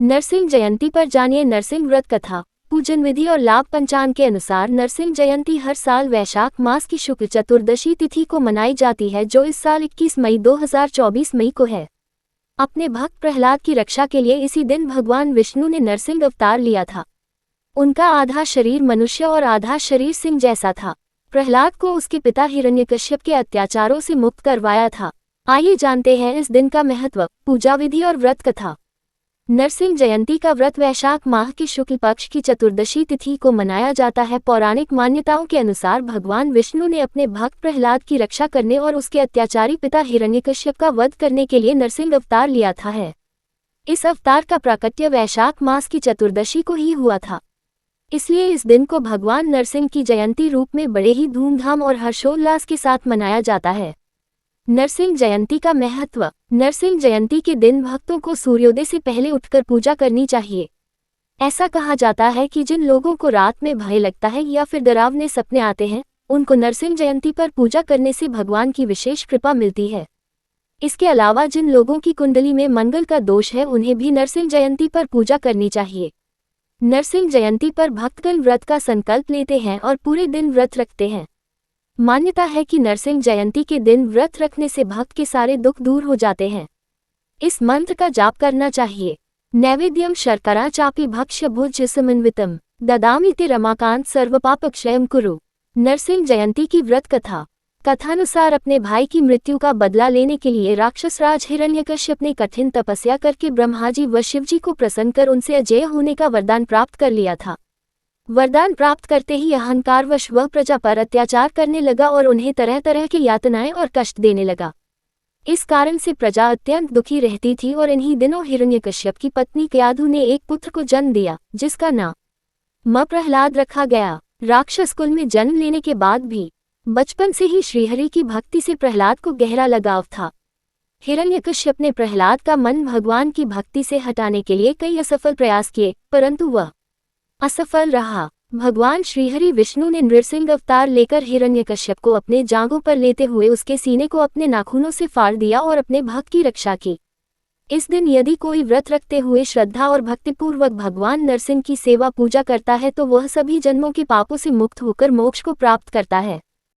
नरसिंह जयंती पर जानिए नरसिंह व्रत कथा। पूजन विधि और लाभ। पंचांग के अनुसार नरसिंह जयंती हर साल वैशाख मास की शुक्ल चतुर्दशी तिथि को मनाई जाती है, जो इस साल 21 मई 2024 मई को है। अपने भक्त प्रहलाद की रक्षा के लिए इसी दिन भगवान विष्णु ने नरसिंह अवतार लिया था। उनका आधा शरीर मनुष्य और आधा शरीर सिंह जैसा था। प्रहलाद को उसके पिता हिरण्यकश्यप के अत्याचारों से मुक्त करवाया था। आइए जानते हैं इस दिन का महत्व, पूजा विधि और व्रत कथा। नरसिंह जयंती का व्रत वैशाख माह की शुक्ल पक्ष की चतुर्दशी तिथि को मनाया जाता है। पौराणिक मान्यताओं के अनुसार भगवान विष्णु ने अपने भक्त प्रहलाद की रक्षा करने और उसके अत्याचारी पिता हिरण्यकश्यप का वध करने के लिए नरसिंह अवतार लिया था है। इस अवतार का प्राकट्य वैशाख मास की चतुर्दशी को ही हुआ था, इसलिए इस दिन को भगवान नरसिंह की जयंती रूप में बड़े ही धूमधाम और हर्षोल्लास के साथ मनाया जाता है। नरसिंह जयंती का महत्व। नरसिंह जयंती के दिन भक्तों को सूर्योदय से पहले उठकर पूजा करनी चाहिए। ऐसा कहा जाता है कि जिन लोगों को रात में भय लगता है या फिर डरावने सपने आते हैं, उनको नरसिंह जयंती पर पूजा करने से भगवान की विशेष कृपा मिलती है। इसके अलावा जिन लोगों की कुंडली में मंगल का दोष है, उन्हें भी नरसिंह जयंती पर पूजा करनी चाहिए। नरसिंह जयंती पर भक्तगण व्रत का संकल्प लेते हैं और पूरे दिन व्रत रखते हैं। मान्यता है कि नरसिंह जयंती के दिन व्रत रखने से भक्त के सारे दुख दूर हो जाते हैं। इस मंत्र का जाप करना चाहिए। नैवेद्यम शर्करा चापि भक्ष्य भुज समन्वितम ददामि ते रमाकांत सर्वपापक्षयम कुरु। नरसिंह जयंती की व्रत कथा। कथानुसार अपने भाई की मृत्यु का बदला लेने के लिए राक्षस राज हिरण्यकश्यप ने कठिन तपस्या करके ब्रह्माजी व शिवजी को प्रसन्न कर उनसे अजेय होने का वरदान प्राप्त कर लिया था। वरदान प्राप्त करते ही अहंकारवश वह प्रजा पर अत्याचार करने लगा और उन्हें तरह तरह की यातनाएं और कष्ट देने लगा। इस कारण से प्रजा अत्यंत दुखी रहती थी और इन्हीं दिनों हिरण्यकश्यप की पत्नी क्याधु ने एक पुत्र को जन्म दिया, जिसका नाम प्रहलाद रखा गया। राक्षस कुल में जन्म लेने के बाद भी बचपन से ही श्रीहरि की भक्ति से प्रहलाद को गहरा लगाव था। हिरण्यकश्यप ने प्रहलाद का मन भगवान की भक्ति से हटाने के लिए कई असफल प्रयास किए, परंतु वह असफल रहा। भगवान श्रीहरि विष्णु ने नृसिंह अवतार लेकर हिरण्यकश्यप को अपने जांघों पर लेते हुए उसके सीने को अपने नाखूनों से फाड़ दिया और अपने भक्त की रक्षा की। इस दिन यदि कोई व्रत रखते हुए श्रद्धा और भक्तिपूर्वक भगवान नरसिंह की सेवा पूजा करता है, तो वह सभी जन्मों के पापों से मुक्त होकर मोक्ष को प्राप्त करता है।